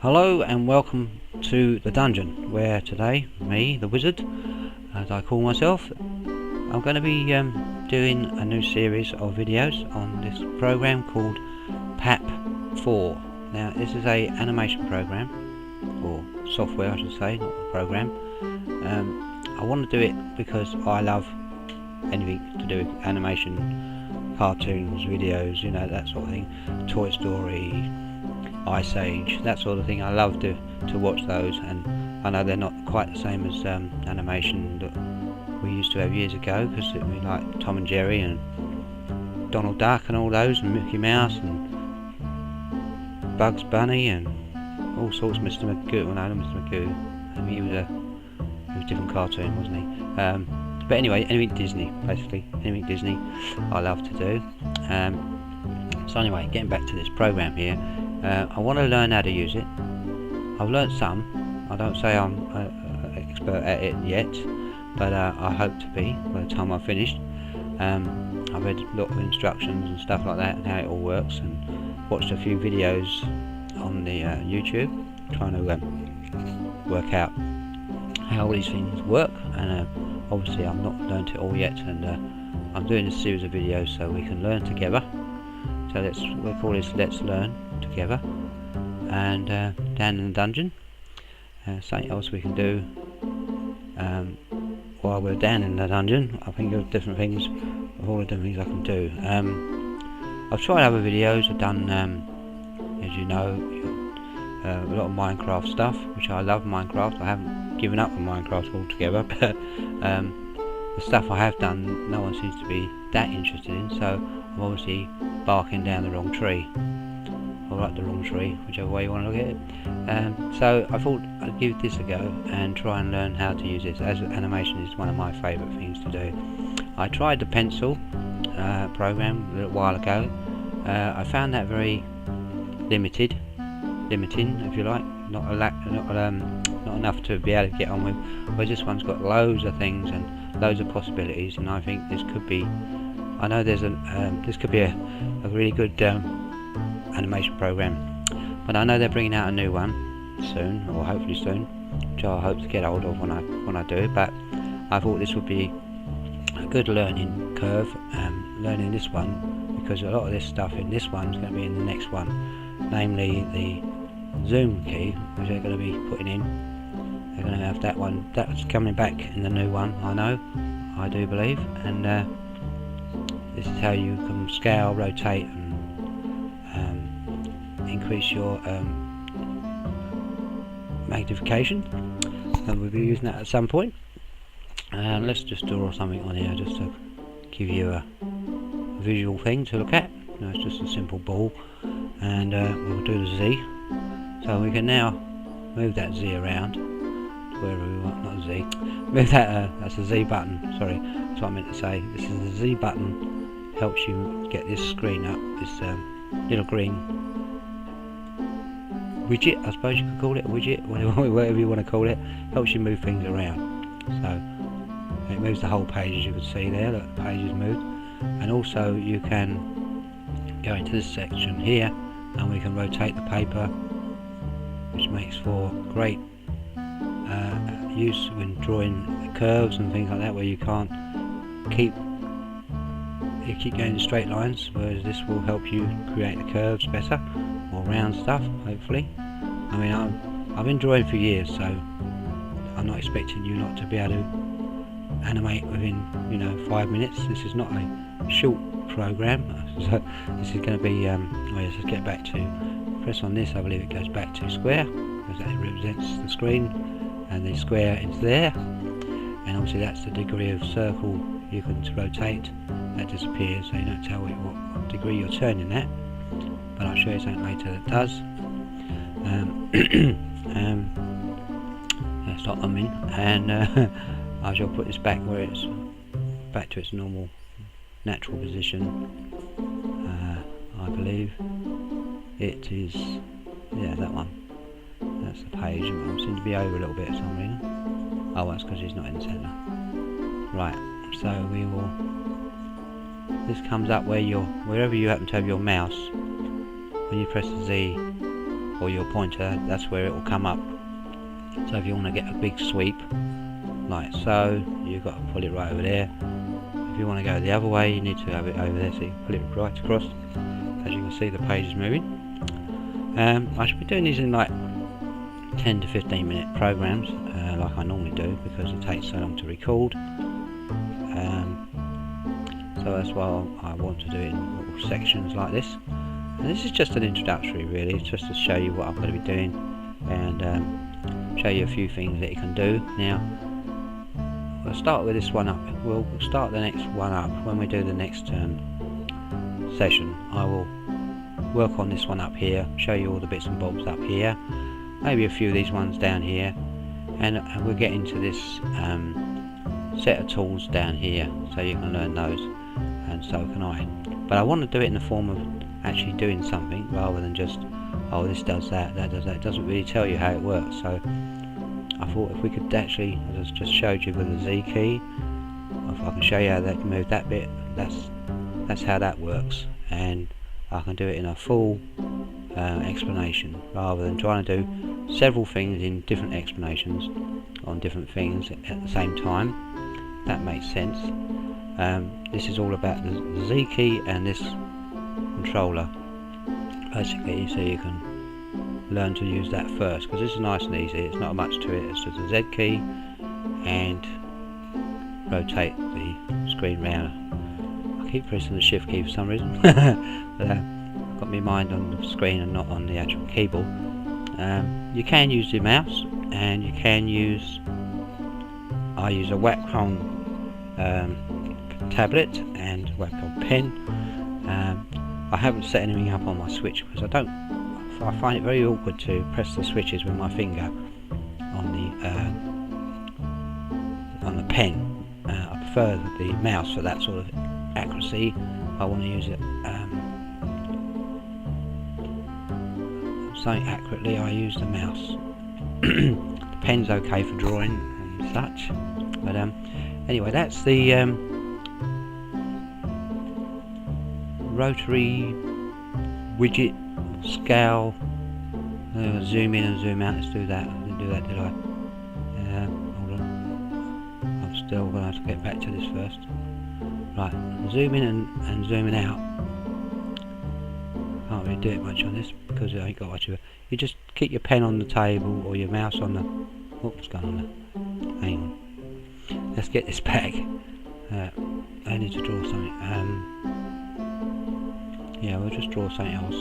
Hello and welcome to the dungeon, where today, me, the wizard, as I call myself, I'm going to be doing a new series of videos on this program called PAP4. Now this is a animation program, or software I should say, not a program. I want to do it because I love anything to do with animation, cartoons, videos, you know, that sort of thing, Toy Story, Ice Age, that sort of thing. I love to watch those, and I know they're not quite the same as animation that we used to have years ago, because we like Tom and Jerry and Donald Duck and all those, and Mickey Mouse and Bugs Bunny and all sorts. Mr. Magoo, well, no, Mr. Magoo. I mean, he was a different cartoon, wasn't he? But anyway, anything Disney, basically, anything Disney, I love to do. So anyway, getting back to this program here. I want to learn how to use it. I've learned some. I don't say I'm an expert at it yet, but I hope to be by the time I've finished. I've read a lot of instructions and stuff like that, and how it all works, and watched a few videos on the YouTube, trying to work out how all these things work. And obviously I've not learned it all yet, and I'm doing a series of videos so we can learn together. So we'll call this Let's Learn Together. And down in the dungeon, something else we can do while we're down in the dungeon. I think of different things, of all the different things I can do. I've tried other videos. I've done, as you know, a lot of Minecraft stuff, which I love. Minecraft, I haven't given up on Minecraft altogether, but the stuff I have done, no one seems to be that interested in, so I'm obviously barking down the wrong tree, or up the wrong tree, whichever way you want to look at it. So I thought I'd give this a go and try and learn how to use this, as animation is one of my favourite things to do. I tried the pencil program a little while ago. I found that very limiting, if you like, not enough to be able to get on with. Whereas this one's got loads of things and loads of possibilities, and I think this could be, I know there's this could be a really good animation program, but I know they're bringing out a new one soon, or hopefully soon, which I hope to get hold of when I do it. But I thought this would be a good learning curve, learning this one, because a lot of this stuff in this one is going to be in the next one, namely the zoom key, which they're going to be putting in. They're going to have that one, that's coming back in the new one, I do believe, and this is how you can scale, rotate, and increase your magnification, and we'll be using that at some point. Let's just draw something on here just to give you a visual thing to look at. No, it's just a simple ball, and we'll do the Z. So we can now move that Z around to wherever we want. Not Z. Move that. That's the Z button. Sorry, that's what I meant to say. This is the Z button. Helps you get this screen up. This little green widget, I suppose you could call it a widget, whatever you want to call it. Helps you move things around. So it moves the whole page, as you can see there. Look, the page is moved. And also you can go into this section here, and we can rotate the paper, which makes for great use when drawing curves and things like that, where you can't keep going in straight lines, whereas this will help you create the curves better, or round stuff, hopefully. I mean, I've been drawing for years, so I'm not expecting you not to be able to animate within, 5 minutes. This is not a short program, so this is going to be let's just get back to, press on this, I believe it goes back to square, because that represents the screen, and the square is there, and obviously that's the degree of circle you can rotate. That disappears, so you don't tell what degree you're turning that, but I'll show you something later that does. Stop them in, and I shall put this back where it's back to its normal natural position. I believe it is, yeah, that one. That's the page. It seems to be over a little bit for some reason. Oh, that's because it's not in the centre. Right, so we will, this comes up wherever you happen to have your mouse. When you press the Z or your pointer, that's where it will come up. So if you want to get a big sweep like so, you've got to pull it right over there. If you want to go the other way, you need to have it over there, so you can pull it right across. As you can see, the page is moving. I should be doing these in like 10 to 15 minute programs, like I normally do, because it takes so long to record. So that's why I want to do it in little sections like this. And this is just an introductory, really. It's just to show you what I'm going to be doing, and show you a few things that you can do. Now, we'll start with this one up. We'll start the next one up when we do the next session. I will work on this one up here, show you all the bits and bobs up here, maybe a few of these ones down here, and we'll get into this set of tools down here, so you can learn those, and so can I. But I want to do it in the form of actually doing something, rather than just, oh, this does that, that does that. It doesn't really tell you how it works. So I thought if we could actually, as I just showed you with the Z key, if I can show you how they can move that bit, that's how that works, and I can do it in a full explanation, rather than trying to do several things in different explanations on different things at the same time. That makes sense. This is all about the Z key and this controller, basically, so you can learn to use that first, because this is nice and easy. It's not much to it. It's just a Z key and rotate the screen round. I keep pressing the shift key for some reason, but I've got my mind on the screen and not on the actual keyboard. You can use the mouse, and you can use, I use a Wacom tablet and Wacom pen. I haven't set anything up on my Switch because I find it very awkward to press the switches with my finger on the pen. I prefer the mouse for that sort of accuracy. I want to use it something accurately. I use the mouse. The pen's okay for drawing and such, but anyway, that's the rotary widget scale. Zoom in and zoom out. Let's do that. I didn't do that, did I? Hold on. I'm still going to have to get back to this first. Right, zoom in and zooming out. Can't really do it much on this because I ain't got much of it. You just keep your pen on the table or your mouse on the. What's going on there? Hang on. Let's get this back. I need to draw something. Yeah, we'll just draw something else.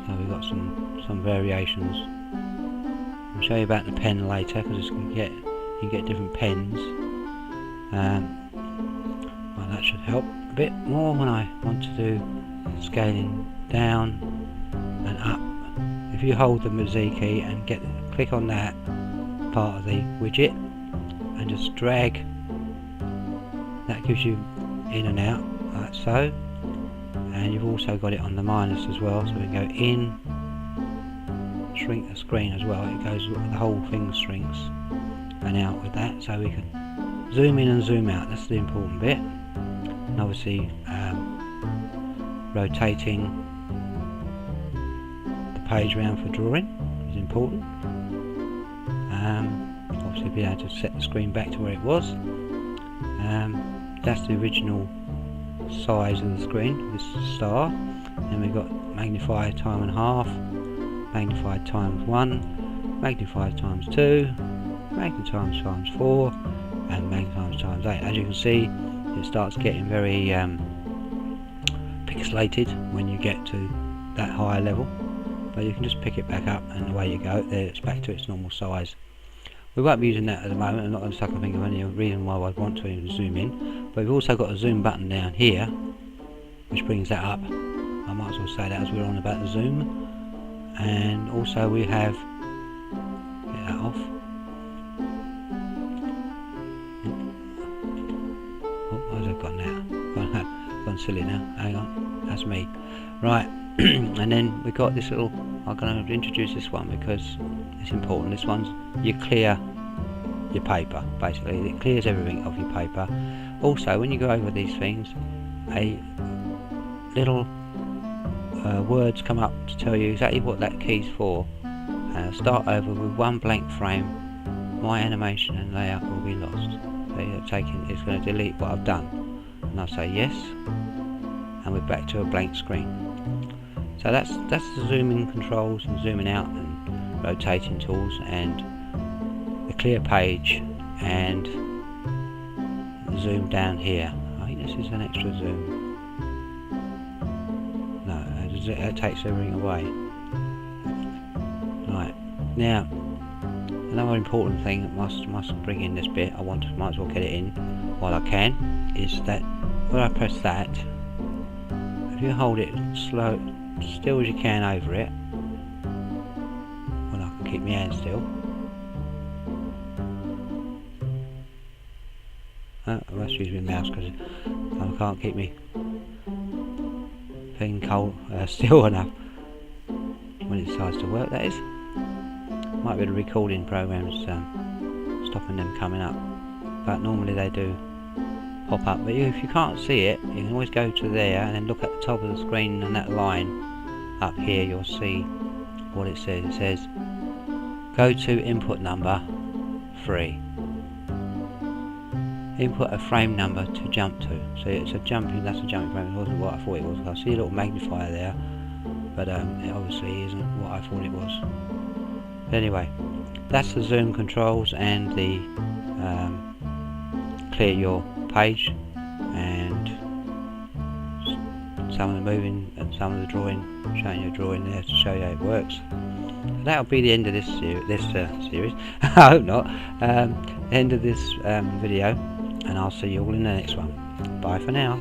So we've got some variations. I'll show you about the pen later, because you can get different pens. Well, that should help a bit more when I want to do scaling down and up. If you hold the Z key and click on that part of the widget and just drag, that gives you in and out like so. And you've also got it on the minus as well, so we can go in, shrink the screen as well. It goes, the whole thing shrinks and out with that, so we can zoom in and zoom out. That's the important bit. And obviously rotating the page round for drawing is important. Obviously be able to set the screen back to where it was. That's the original size of the screen, this star. Then we've got magnified time and half, magnified times 1, magnified times 2, magnified times 4, and magnified times 8. As you can see, it starts getting very pixelated when you get to that higher level, but you can just pick it back up and away you go. There, it's back to its normal size. We won't be using that at the moment. I'm not going to start thinking of any reason why I'd want to even zoom in, but we've also got a zoom button down here which brings that up. I might as well say that as we're on about the zoom. And also we have, get that off. Oh, where's it gone now? Gone silly now. Hang on, that's me. Right, and then we've got this little, I'm going to introduce this one because it's important. This one's, you clear your paper, basically. It clears everything off your paper. Also, when you go over these things, a little words come up to tell you exactly what that key's for. Start over with one blank frame. My animation and layout will be lost. So it's going to delete what I've done, and I say yes, and we're back to a blank screen. So that's the zooming controls and zooming out and rotating tools and the clear page and zoom down here. I think this is an extra zoom. No, it takes everything away. Right, now another important thing that must bring in this bit, might as well get it in while I can, is that when I press that, if you hold it still as you can over it, when I can keep my hand still. I must use my mouse because I can't keep me thing still enough when it decides to work, that is. Might be the recording programs stopping them coming up, but normally they do pop up. But if you can't see it, you can always go to there and then look at the top of the screen, and that line up here, you'll see what it says. It says go to input number 3. Input a frame number to jump to. So it's that's a jumping frame. It wasn't what I thought it was. I see a little magnifier there, but it obviously isn't what I thought it was. But anyway, that's the zoom controls and the clear your page, and some of the moving and some of the drawing, showing your drawing there to show you how it works. So that'll be the end of this series. I hope not. End of this video, and I'll see you all in the next one. Bye for now.